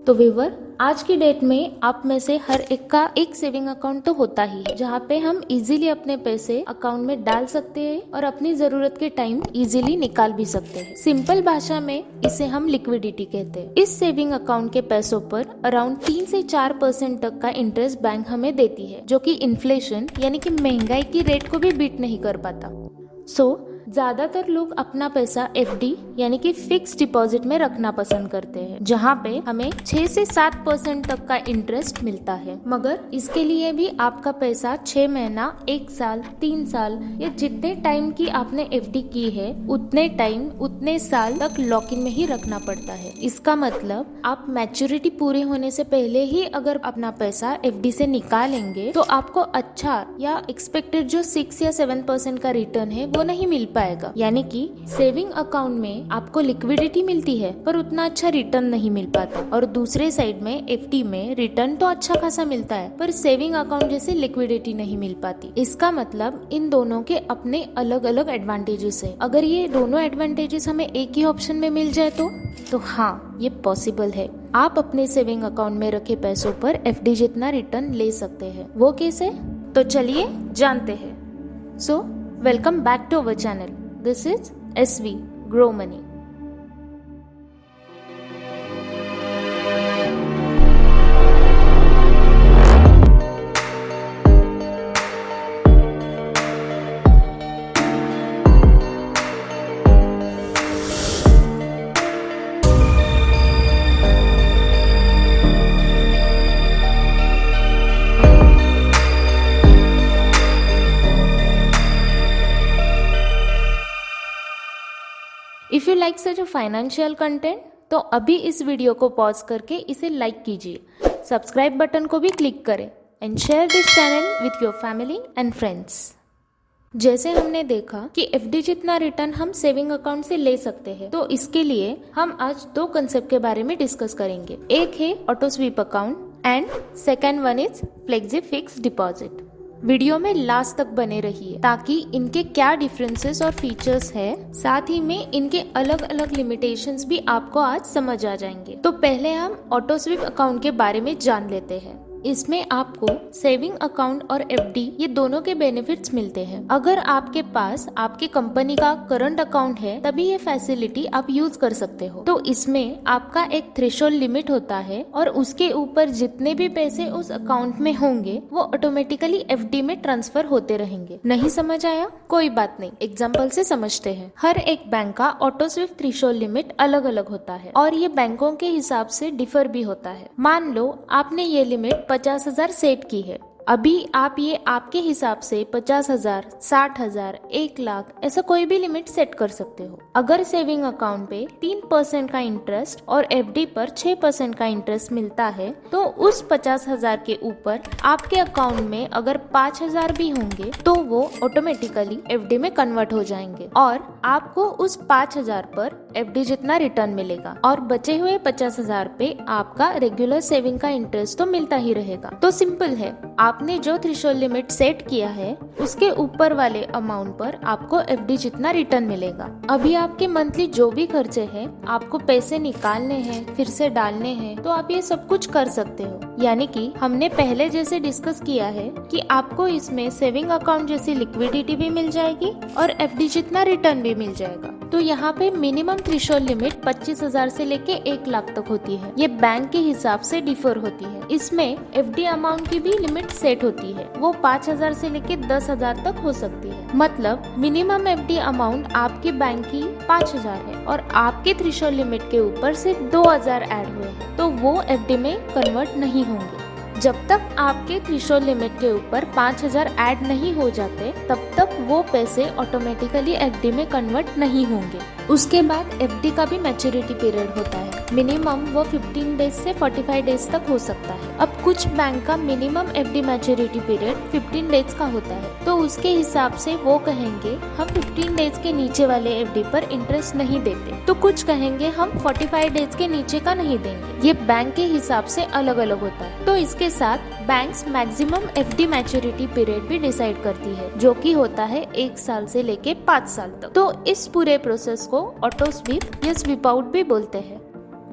तो व्यूअर, आज की डेट में आप में से हर एक का एक सेविंग अकाउंट तो होता ही है, जहाँ पे हम इजीली अपने पैसे अकाउंट में डाल सकते हैं और अपनी जरूरत के टाइम इजीली निकाल भी सकते हैं। सिंपल भाषा में इसे हम लिक्विडिटी कहते हैं। इस सेविंग अकाउंट के पैसों पर अराउंड 3 से 4% तक का इंटरेस्ट बैंक हमें देती है, जो कि इन्फ्लेशन यानी कि महंगाई की रेट को भी बीट नहीं कर पाता। ज्यादातर लोग अपना पैसा एफडी यानी कि फिक्स डिपॉजिट में रखना पसंद करते हैं, जहाँ पे हमें 6 से 7% तक का इंटरेस्ट मिलता है। मगर इसके लिए भी आपका पैसा 6 महीना, 1 साल, 3 साल या जितने टाइम की आपने एफडी की है उतने टाइम, उतने साल तक लॉक इन में ही रखना पड़ता है। इसका मतलब आप मैच्योरिटी पूरे होने से पहले ही अगर अपना पैसा एफडी से निकालेंगे तो आपको अच्छा या एक्सपेक्टेड जो 6 या 7% का रिटर्न है वो नहीं मिल पाएगा। यानी कि सेविंग अकाउंट में आपको लिक्विडिटी मिलती है पर उतना अच्छा रिटर्न नहीं मिल पाता, और दूसरे साइड में एफडी में रिटर्न तो अच्छा खासा मिलता है पर सेविंग अकाउंट जैसे लिक्विडिटी नहीं मिल पाती। इसका मतलब इन दोनों के अपने अलग अलग एडवांटेजेस है। अगर ये दोनों एडवांटेजेस हमें एक ही ऑप्शन में मिल जाए तो हाँ, ये पॉसिबल है। आप अपने सेविंग अकाउंट में रखे पैसों पर एफडी जितना रिटर्न ले सकते हैं। वो कैसे? तो चलिए जानते हैं। Welcome back to our channel. This is SV Grow Money. If you like such a financial content तो अभी इस वीडियो को पॉज करके इसे लाइक कीजिए, सब्सक्राइब बटन को भी क्लिक करें and share this channel with your family and friends. जैसे हमने देखा कि एफडी जितना रिटर्न हम सेविंग अकाउंट से ले सकते हैं, तो इसके लिए हम आज 2 कंसेप्ट के बारे में डिस्कस करेंगे। एक है auto SVEEP account and second one is flexi fix deposit. Video में लास्ट तक बने रहिए ताकि इनके क्या डिफरेंसेस और फीचर्स है, साथ ही में इनके अलग अलग लिमिटेशंस भी आपको आज समझ आ जाएंगे। तो पहले हम ऑटो स्वीप अकाउंट के बारे में जान लेते हैं। इसमें आपको सेविंग अकाउंट और एफडी ये दोनों के बेनिफिट्स मिलते हैं। अगर आपके पास आपके कंपनी का करंट अकाउंट है तभी ये फैसिलिटी आप यूज कर सकते हो। तो इसमें आपका एक थ्रेशोल्ड लिमिट होता है और उसके ऊपर जितने भी पैसे उस अकाउंट में होंगे वो ऑटोमेटिकली एफडी में ट्रांसफर होते रहेंगे। नहीं समझ आया? कोई बात नहीं, एग्जाम्पल से समझते हैं। हर एक बैंक का ऑटो स्वीप थ्रेशोल्ड लिमिट अलग अलग होता है और ये बैंकों के हिसाब से डिफर भी होता है। मान लो आपने ये लिमिट 50,000 सेट की है। अभी आप ये आपके हिसाब से 50,000, 60,000, 1 लाख ऐसा कोई भी लिमिट सेट कर सकते हो। अगर सेविंग अकाउंट पे 3% का इंटरेस्ट और एफडी पर 6% का इंटरेस्ट मिलता है तो उस 50,000 के ऊपर आपके अकाउंट में अगर 5,000 भी होंगे तो वो ऑटोमेटिकली एफडी में कन्वर्ट हो जाएंगे और आपको उस 5,000 पर एफडी जितना रिटर्न मिलेगा और बचे हुए 50,000 पे आपका रेगुलर सेविंग का इंटरेस्ट तो मिलता ही रहेगा। तो सिंपल है, आपने जो थ्रेशोल्ड लिमिट सेट किया है उसके ऊपर वाले अमाउंट पर आपको एफडी जितना रिटर्न मिलेगा। अभी आपके मंथली जो भी खर्चे हैं, आपको पैसे निकालने हैं, फिर से डालने हैं, तो आप ये सब कुछ कर सकते हो। यानी कि हमने पहले जैसे डिस्कस किया है कि आपको इसमें सेविंग अकाउंट जैसी लिक्विडिटी भी मिल जाएगी और एफडी जितना रिटर्न भी मिल जाएगा। तो यहाँ पे मिनिमम थ्रेशोल्ड लिमिट 25,000 से लेके 1 लाख तक होती है। ये बैंक के हिसाब से डिफर होती है। इसमें एफडी अमाउंट की भी लिमिट सेट होती है, वो 5,000 से लेके 10,000 तक हो सकती है। मतलब मिनिमम एफडी अमाउंट आपकी बैंक की 5,000 है और आपके थ्रेशोल्ड लिमिट के ऊपर सिर्फ 2,000 ऐड हुए हैं तो वो एफडी में कन्वर्ट नहीं होंगे। जब तक आपके थ्रेशोल्ड लिमिट के ऊपर 5,000 ऐड नहीं हो जाते तब तक वो पैसे ऑटोमेटिकली एफडी में कन्वर्ट नहीं होंगे। उसके बाद एफडी का भी मैच्योरिटी पीरियड होता है। मिनिमम वो 15 डेज से 45 डेज तक हो सकता है। अब कुछ बैंक का minimum FD maturity period 15 days का होता है, तो उसके हिसाब से वो कहेंगे हम 15 डेज के नीचे वाले एफडी पर इंटरेस्ट नहीं देते, तो कुछ कहेंगे हम 45 डेज के नीचे का नहीं देंगे। ये बैंक के हिसाब से अलग अलग होता है। तो इसके साथ banks maximum FD maturity period भी डिसाइड करती है, जो कि होता है 1 साल से लेके 5 साल तक। तो इस पूरे प्रोसेस को ऑटो स्वीप या स्वीप आउट भी बोलते हैं।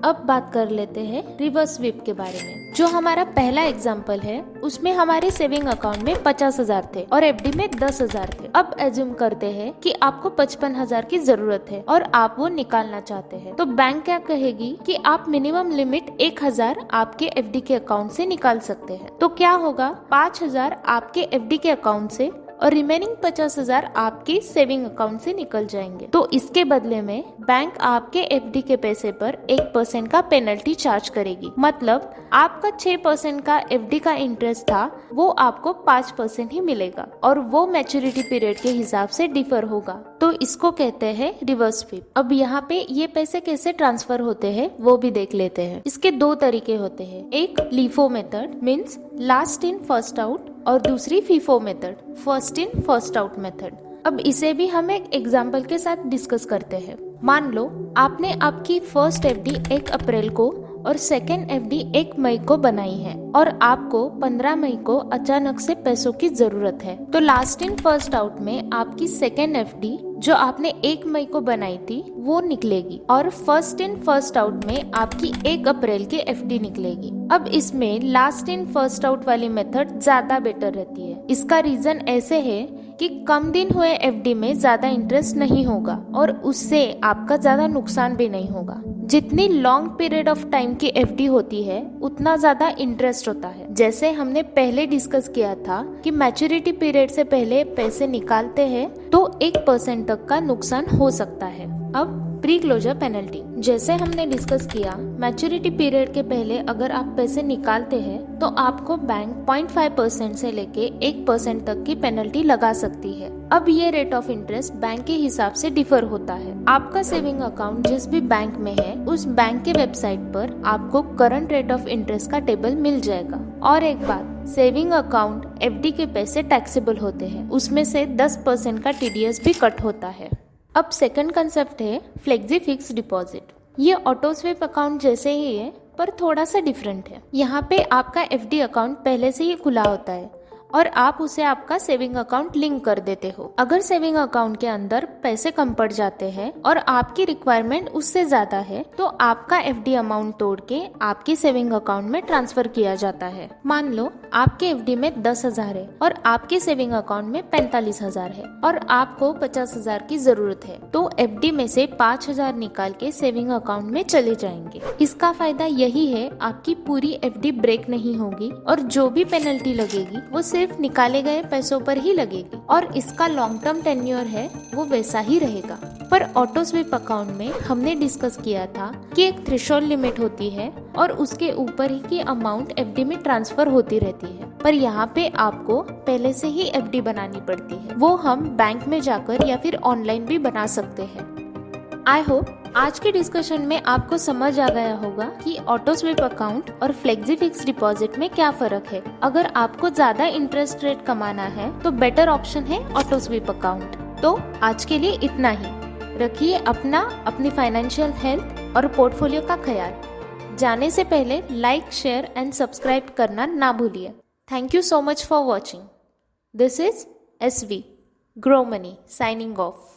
अब बात कर लेते हैं रिवर्स स्वीप के बारे में। जो हमारा पहला एग्जाम्पल है उसमें हमारे सेविंग अकाउंट में 50,000 थे और एफडी में 10,000 थे। अब एज्यूम करते हैं कि आपको 55,000 की जरूरत है और आप वो निकालना चाहते हैं, तो बैंक क्या कहेगी कि आप मिनिमम लिमिट 1,000 आपके एफडी के अकाउंट से निकाल सकते हैं। तो क्या होगा, 5,000 आपके एफडी के अकाउंट से और रिमेनिंग 50,000 आपके सेविंग अकाउंट से निकल जाएंगे। तो इसके बदले में बैंक आपके एफडी के पैसे पर 1% का पेनल्टी चार्ज करेगी। मतलब आपका 6% का एफडी का इंटरेस्ट था वो आपको 5% ही मिलेगा और वो मैच्योरिटी पीरियड के हिसाब से डिफर होगा। तो इसको कहते हैं रिवर्स स्वीप। अब यहाँ पे ये पैसे कैसे ट्रांसफर होते हैं वो भी देख लेते हैं। इसके 2 तरीके होते हैं, एक LIFO method means last in first out और दूसरी FIFO method first in first out method. अब इसे भी हम एक एग्जाम्पल के साथ डिस्कस करते हैं। मान लो आपने आपकी फर्स्ट एफडी 1 अप्रैल को और सेकेंड एफडी 1 मई को बनाई है और आपको 15 मई को अचानक से पैसों की जरूरत है। तो लास्ट इन फर्स्ट आउट में आपकी सेकेंड एफडी जो आपने 1 मई को बनाई थी वो निकलेगी और फर्स्ट इन फर्स्ट आउट में आपकी 1 अप्रैल की एफडी निकलेगी। अब इसमें लास्ट इन फर्स्ट आउट वाली मेथड ज्यादा बेटर रहती है। इसका रीजन ऐसे है कि कम दिन हुए एफडी में ज्यादा इंटरेस्ट नहीं होगा और उससे आपका ज्यादा नुकसान भी नहीं होगा। जितनी लॉन्ग पीरियड ऑफ टाइम की एफडी होती है उतना ज्यादा इंटरेस्ट होता है। जैसे हमने पहले डिस्कस किया था कि मैच्योरिटी पीरियड से पहले पैसे निकालते हैं तो 1% तक का नुकसान हो सकता है। अब प्री क्लोजर पेनल्टी, जैसे हमने डिस्कस किया मैच्योरिटी पीरियड के पहले अगर आप पैसे निकालते हैं तो आपको बैंक 0.5% से लेके 1% तक की पेनल्टी लगा सकती है। अब ये रेट ऑफ इंटरेस्ट बैंक के हिसाब से डिफर होता है। आपका सेविंग अकाउंट जिस भी बैंक में है उस बैंक के वेबसाइट पर आपको करंट रेट ऑफ इंटरेस्ट का टेबल मिल जाएगा। और एक बात, सेविंग अकाउंट एफडी के पैसे टैक्सेबल होते हैं, उसमें से 10% का टीडीएस भी कट होता है। अब सेकंड कंसेप्ट है फ्लेक्सी फिक्स डिपॉजिट। ये ऑटो स्वीप अकाउंट जैसे ही है पर थोड़ा सा डिफरेंट है। यहाँ पे आपका एफडी अकाउंट पहले से ही खुला होता है और आप उसे आपका सेविंग अकाउंट लिंक कर देते हो। अगर सेविंग अकाउंट के अंदर पैसे कम पड़ जाते हैं और आपकी रिक्वायरमेंट उससे ज्यादा है तो आपका एफडी अमाउंट तोड़ के आपके सेविंग अकाउंट में ट्रांसफर किया जाता है। मान लो आपके एफडी में 10,000 है और आपके सेविंग अकाउंट में 45,000 है और आपको 50,000 की जरूरत है, तो एफडी में से 5,000 निकाल के सेविंग अकाउंट में चले जाएंगे। इसका फायदा यही है आपकी पूरी एफडी ब्रेक नहीं होगी और जो भी पेनल्टी लगेगी वो सिर्फ निकाले गए पैसों पर ही लगेगी और इसका लॉन्ग टर्म टेन्योर है वो वैसा ही रहेगा। पर ऑटो स्वीप अकाउंट में हमने डिस्कस किया था कि एक थ्रेशोल्ड लिमिट होती है और उसके ऊपर ही की अमाउंट एफडी में ट्रांसफर होती रहती है। पर यहाँ पे आपको पहले से ही एफडी बनानी पड़ती है, वो हम बैंक में जाकर या फिर ऑनलाइन भी बना सकते हैं। आई होप आज के डिस्कशन में आपको समझ आ गया होगा कि ऑटो स्वीप अकाउंट और फ्लेक्सी फिक्स डिपॉजिट में क्या फर्क है। अगर आपको ज्यादा इंटरेस्ट रेट कमाना है तो बेटर ऑप्शन है ऑटो स्वीप अकाउंट। तो आज के लिए इतना ही। रखिए अपनी फाइनेंशियल हेल्थ और पोर्टफोलियो का ख्याल। जाने से पहले लाइक, शेयर एंड सब्सक्राइब करना ना भूलिए। Thank you so much for watching. This is SV Grow Money signing off.